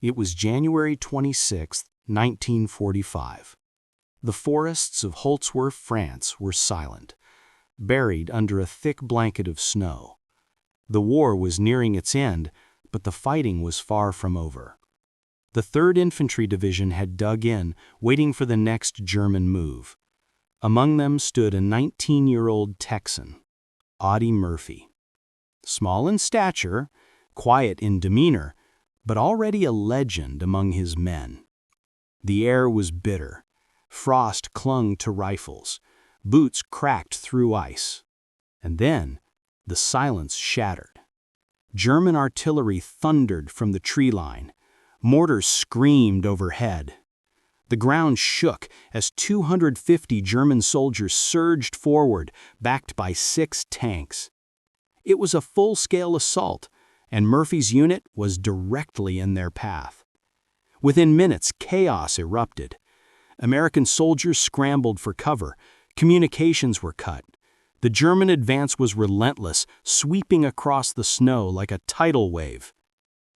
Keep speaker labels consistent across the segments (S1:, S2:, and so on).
S1: It was January 26, 1945. The forests of Holtzwihr, France were silent, buried under a thick blanket of snow. The war was nearing its end, but the fighting was far from over. The 3rd Infantry Division had dug in, waiting for the next German move. Among them stood a 19-year-old Texan, Audie Murphy. Small in stature, quiet in demeanor, but already a legend among his men. The air was bitter. Frost clung to rifles. Boots cracked through ice. And then the silence shattered. German artillery thundered from the tree line. Mortars screamed overhead. The ground shook as 250 German soldiers surged forward, backed by 6 tanks. It was a full-scale assault, and Murphy's unit was directly in their path. Within minutes, chaos erupted. American soldiers scrambled for cover. Communications were cut. The German advance was relentless, sweeping across the snow like a tidal wave.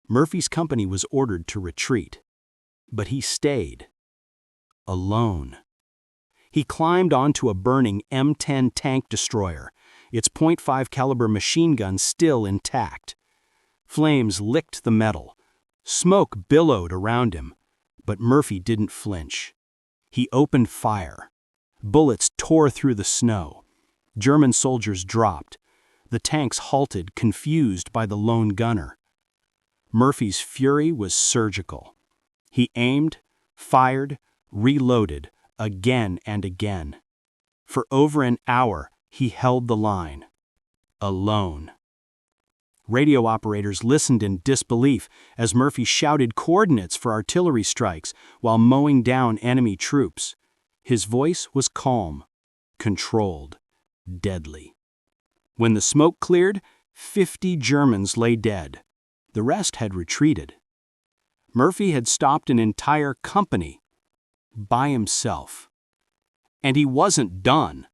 S1: Murphy's company was ordered to retreat. But he stayed. Alone. He climbed onto a burning M10 tank destroyer, its .5 caliber machine gun still intact. Flames licked the metal. Smoke billowed around him, but Murphy didn't flinch. He opened fire. Bullets tore through the snow. German soldiers dropped. The tanks halted, confused by the lone gunner. Murphy's fury was surgical. He aimed, fired, reloaded, again and again. For over an hour, he held the line. Alone. Radio operators listened in disbelief as Murphy shouted coordinates for artillery strikes while mowing down enemy troops. His voice was calm, controlled, deadly. When the smoke cleared, 50 Germans lay dead. The rest had retreated. Murphy had stopped an entire company by himself. And he wasn't done.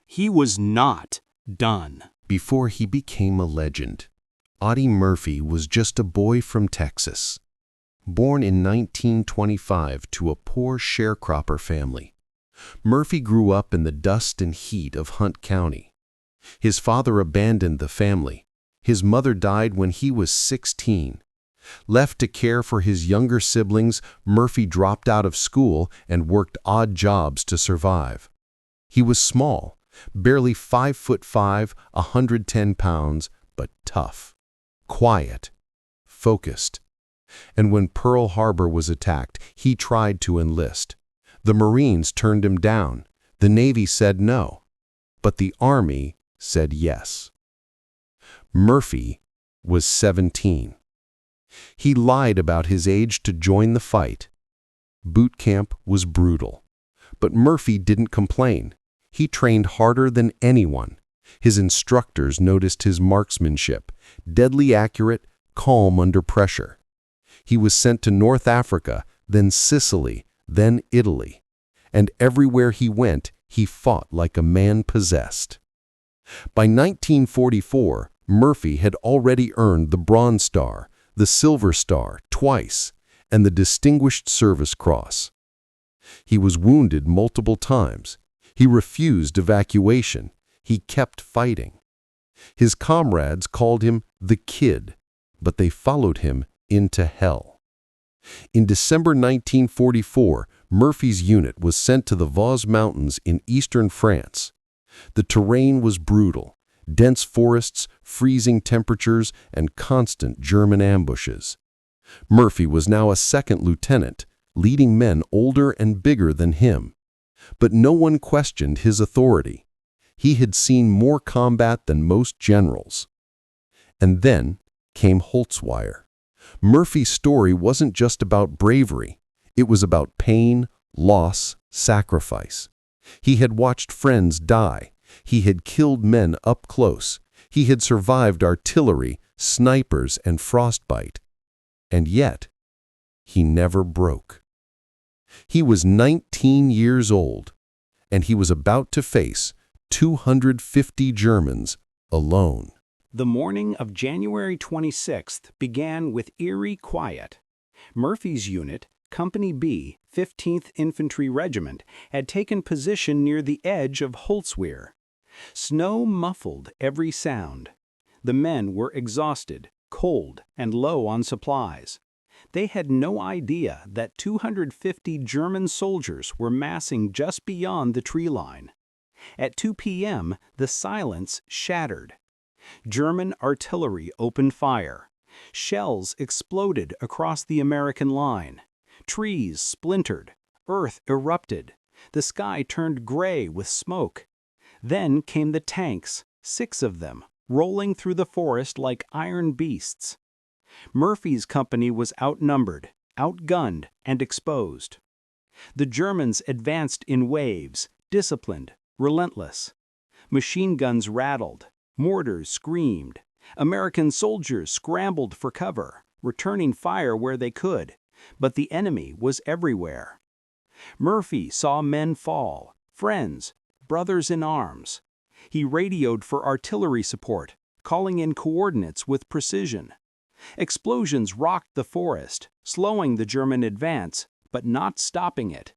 S1: He was not done.
S2: Before he became a legend, Audie Murphy was just a boy from Texas, born in 1925 to a poor sharecropper family. Murphy grew up in the dust and heat of Hunt County. His father abandoned the family. His mother died when he was 16. Left to care for his younger siblings, Murphy dropped out of school and worked odd jobs to survive. He was small, barely 5'5", 110 pounds, but tough, quiet, focused. And when Pearl Harbor was attacked, he tried to enlist. The Marines turned him down. The Navy said no. But the Army said yes. Murphy was 17. He lied about his age to join the fight. Boot camp was brutal. But Murphy didn't complain. He trained harder than anyone. His instructors noticed his marksmanship, deadly accurate, calm under pressure. He was sent to North Africa, then Sicily, then Italy. And everywhere he went, he fought like a man possessed. By 1944, Murphy had already earned the Bronze Star, the Silver Star twice, and the Distinguished Service Cross. He was wounded multiple times. He refused evacuation. He kept fighting. His comrades called him the Kid, but they followed him into hell. In December 1944, Murphy's unit was sent to the Vosges Mountains in eastern France. The terrain was brutal, dense forests, freezing temperatures, and constant German ambushes. Murphy was now a second lieutenant, leading men older and bigger than him. But no one questioned his authority. He had seen more combat than most generals. And then came Holtzwihr. Murphy's story wasn't just about bravery. It was about pain, loss, sacrifice. He had watched friends die. He had killed men up close. He had survived artillery, snipers, and frostbite. And yet, he never broke. He was 19 years old, and he was about to face 250 Germans alone.
S1: The morning of January 26th began with eerie quiet. Murphy's unit, Company B, 15th Infantry Regiment, had taken position near the edge of Holtzwihr. Snow muffled every sound. The men were exhausted, cold, and low on supplies. They had no idea that 250 German soldiers were massing just beyond the tree line. At 2 p.m., the silence shattered. German artillery opened fire. Shells exploded across the American line. Trees splintered. Earth erupted. The sky turned gray with smoke. Then came the tanks, 6 of them, rolling through the forest like iron beasts. Murphy's company was outnumbered, outgunned, and exposed. The Germans advanced in waves, disciplined, relentless. Machine guns rattled. Mortars screamed. American soldiers scrambled for cover, returning fire where they could, but the enemy was everywhere. Murphy saw men fall, friends, brothers in arms. He radioed for artillery support, calling in coordinates with precision. Explosions rocked the forest, slowing the German advance, but not stopping it.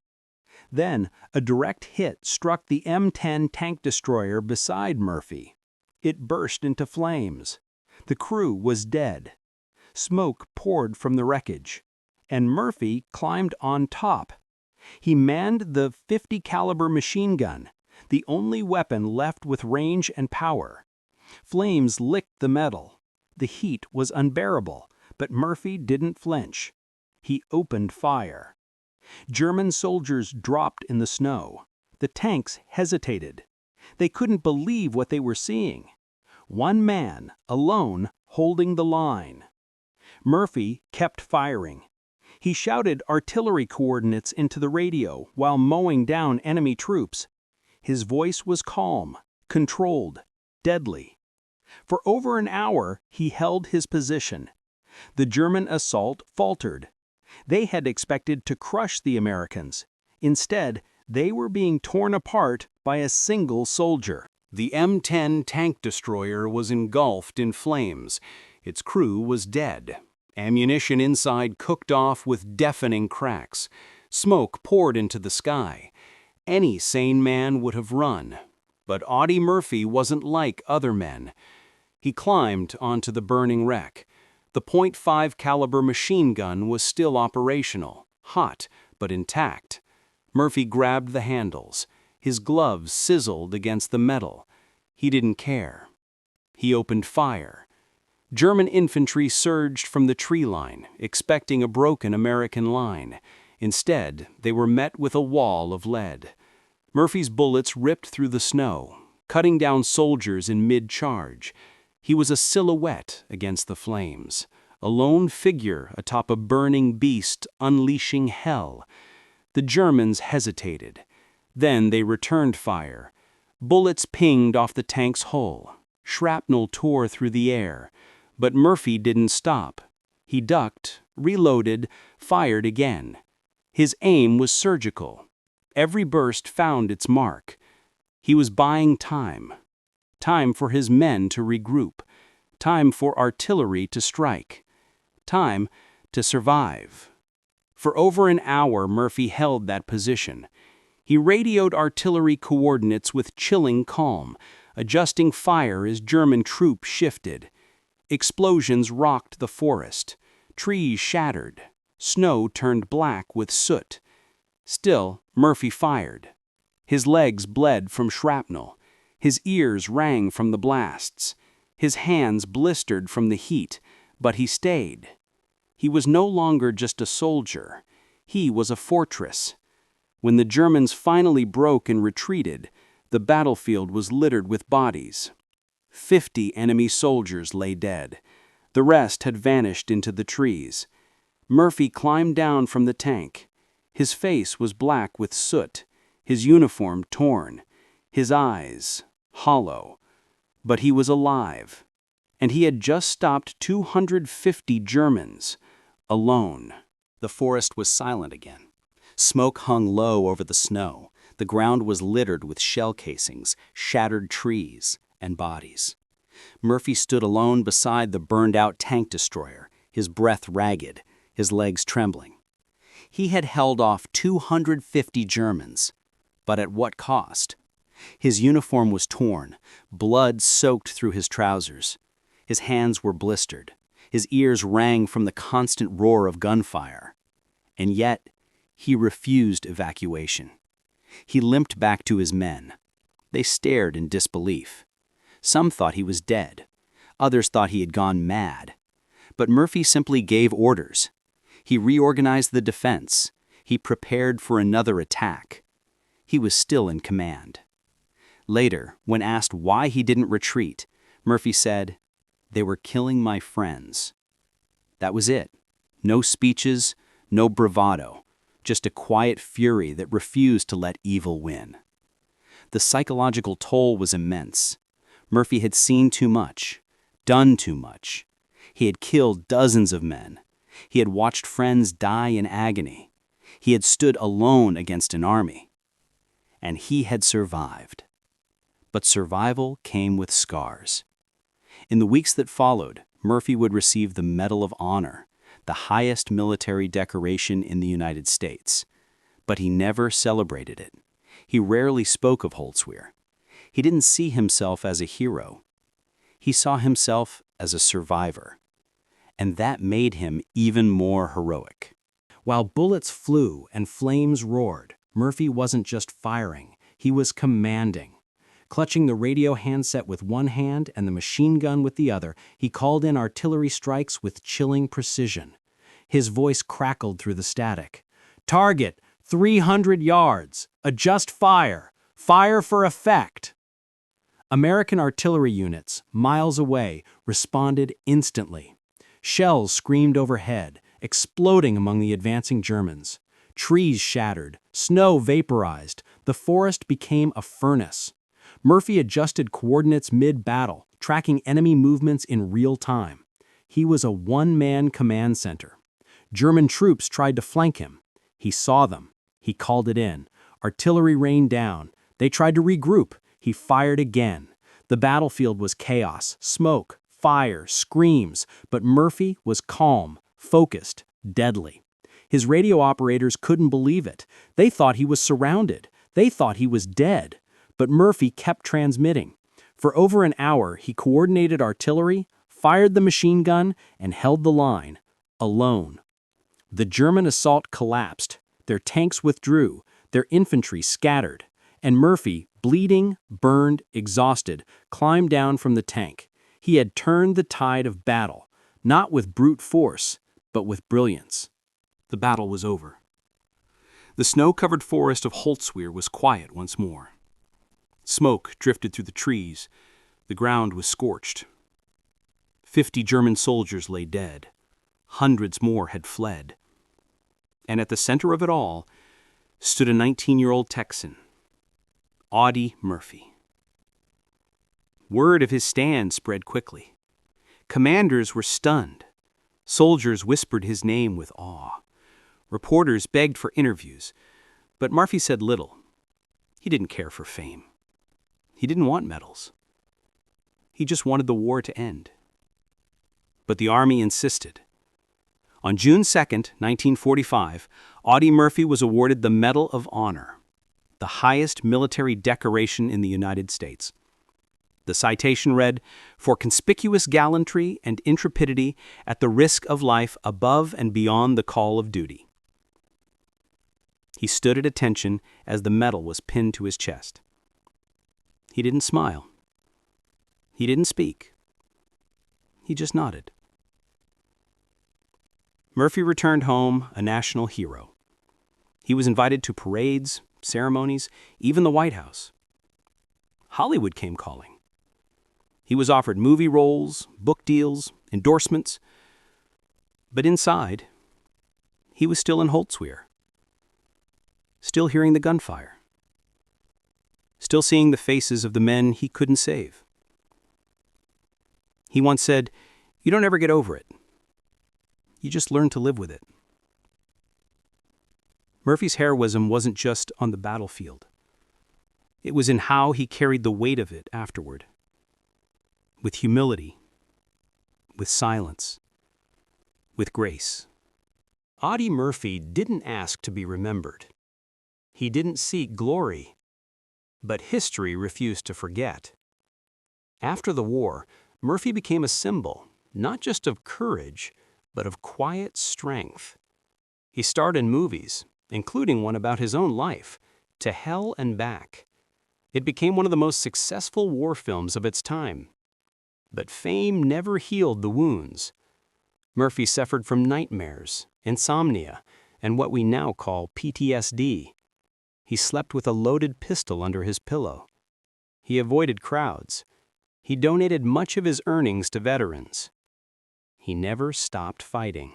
S1: Then, a direct hit struck the M10 tank destroyer beside Murphy. It burst into flames. The crew was dead. Smoke poured from the wreckage, and Murphy climbed on top. He manned the .50 caliber machine gun, the only weapon left with range and power. Flames licked the metal. The heat was unbearable, but Murphy didn't flinch. He opened fire. German soldiers dropped in the snow. The tanks hesitated. They couldn't believe what they were seeing. One man, alone, holding the line. Murphy kept firing. He shouted artillery coordinates into the radio while mowing down enemy troops. His voice was calm, controlled, deadly. For over an hour, he held his position. The German assault faltered. They had expected to crush the Americans. Instead, they were being torn apart by a single soldier. The M10 tank destroyer was engulfed in flames. Its crew was dead. Ammunition inside cooked off with deafening cracks. Smoke poured into the sky. Any sane man would have run. But Audie Murphy wasn't like other men. He climbed onto the burning wreck. The .50 caliber machine gun was still operational, hot but intact. Murphy grabbed the handles. His gloves sizzled against the metal. He didn't care. He opened fire. German infantry surged from the tree line, expecting a broken American line. Instead, they were met with a wall of lead. Murphy's bullets ripped through the snow, cutting down soldiers in mid-charge. He was a silhouette against the flames, a lone figure atop a burning beast unleashing hell. The Germans hesitated. Then they returned fire. Bullets pinged off the tank's hull. Shrapnel tore through the air. But Murphy didn't stop. He ducked, reloaded, fired again. His aim was surgical. Every burst found its mark. He was buying time. Time for his men to regroup. Time for artillery to strike. Time to survive. For over an hour, Murphy held that position. He radioed artillery coordinates with chilling calm, adjusting fire as German troops shifted. Explosions rocked the forest. Trees shattered. Snow turned black with soot. Still, Murphy fired. His legs bled from shrapnel. His ears rang from the blasts. His hands blistered from the heat, but he stayed. He was no longer just a soldier. He was a fortress. When the Germans finally broke and retreated, the battlefield was littered with bodies. 50 enemy soldiers lay dead. The rest had vanished into the trees. Murphy climbed down from the tank. His face was black with soot, his uniform torn, his eyes hollow. But he was alive, and he had just stopped 250 Germans, alone.
S3: The forest was silent again. Smoke hung low over the snow. The ground was littered with shell casings, shattered trees, and bodies. Murphy stood alone beside the burned-out tank destroyer, his breath ragged, his legs trembling. He had held off 250 Germans, but at what cost? His uniform was torn, blood soaked through his trousers. His hands were blistered. His ears rang from the constant roar of gunfire. And yet, he refused evacuation. He limped back to his men. They stared in disbelief. Some thought he was dead. Others thought he had gone mad. But Murphy simply gave orders. He reorganized the defense. He prepared for another attack. He was still in command. Later, when asked why he didn't retreat, Murphy said, "They were killing my friends." That was it. No speeches, no bravado, just a quiet fury that refused to let evil win. The psychological toll was immense. Murphy had seen too much, done too much. He had killed dozens of men. He had watched friends die in agony. He had stood alone against an army. And he had survived. But survival came with scars. In the weeks that followed, Murphy would receive the Medal of Honor, the highest military decoration in the United States. But he never celebrated it. He rarely spoke of Holtzwihr. He didn't see himself as a hero. He saw himself as a survivor. And that made him even more heroic. While bullets flew and flames roared, Murphy wasn't just firing, he was commanding. Clutching the radio handset with one hand and the machine gun with the other, he called in artillery strikes with chilling precision. His voice crackled through the static. "Target, 300 yards. Adjust fire. Fire for effect." American artillery units, miles away, responded instantly. Shells screamed overhead, exploding among the advancing Germans. Trees shattered, snow vaporized, the forest became a furnace. Murphy adjusted coordinates mid-battle, tracking enemy movements in real time. He was a one-man command center. German troops tried to flank him. He saw them. He called it in. Artillery rained down. They tried to regroup. He fired again. The battlefield was chaos, smoke, fire, screams, but Murphy was calm, focused, deadly. His radio operators couldn't believe it. They thought he was surrounded. They thought he was dead. But Murphy kept transmitting. For over an hour, he coordinated artillery, fired the machine gun, and held the line, alone. The German assault collapsed. Their tanks withdrew. Their infantry scattered. And Murphy, bleeding, burned, exhausted, climbed down from the tank. He had turned the tide of battle, not with brute force, but with brilliance. The battle was over. The snow-covered forest of Holtzwihr was quiet once more. Smoke drifted through the trees. The ground was scorched. 50 German soldiers lay dead. Hundreds more had fled. And at the center of it all stood a 19-year-old Texan, Audie Murphy. Word of his stand spread quickly. Commanders were stunned. Soldiers whispered his name with awe. Reporters begged for interviews, but Murphy said little. He didn't care for fame. He didn't want medals. He just wanted the war to end. But the army insisted. On June 2nd, 1945, Audie Murphy was awarded the Medal of Honor, the highest military decoration in the United States. The citation read, "For conspicuous gallantry and intrepidity at the risk of life above and beyond the call of duty." He stood at attention as the medal was pinned to his chest. He didn't smile. He didn't speak. He just nodded. Murphy returned home a national hero. He was invited to parades, ceremonies, even the White House. Hollywood came calling. He was offered movie roles, book deals, endorsements. But inside, he was still in Holtzwihr. Still hearing the gunfire. Still seeing the faces of the men he couldn't save. He once said, "You don't ever get over it. You just learn to live with it." Murphy's heroism wasn't just on the battlefield. It was in how he carried the weight of it afterward. With humility, with silence, with grace. Audie Murphy didn't ask to be remembered. He didn't seek glory, but history refused to forget. After the war, Murphy became a symbol, not just of courage, but of quiet strength. He starred in movies, including one about his own life, To Hell and Back. It became one of the most successful war films of its time. But fame never healed the wounds. Murphy suffered from nightmares, insomnia, and what we now call PTSD. He slept with a loaded pistol under his pillow. He avoided crowds. He donated much of his earnings to veterans. He never stopped fighting.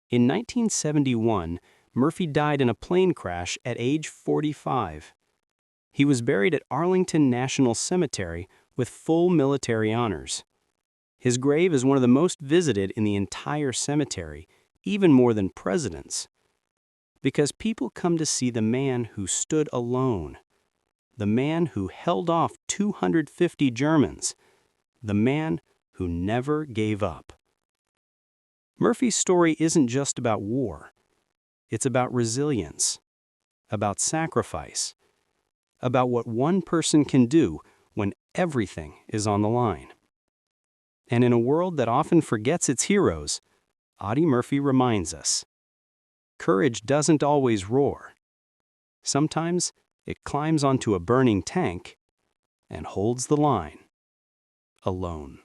S3: In 1971, Murphy died in a plane crash at age 45. He was buried at Arlington National Cemetery with full military honors. His grave is one of the most visited in the entire cemetery, even more than presidents. Because people come to see the man who stood alone, the man who held off 250 Germans, the man who never gave up. Murphy's story isn't just about war. It's about resilience, about sacrifice, about what one person can do when everything is on the line. And in a world that often forgets its heroes, Audie Murphy reminds us, courage doesn't always roar. Sometimes it climbs onto a burning tank and holds the line alone.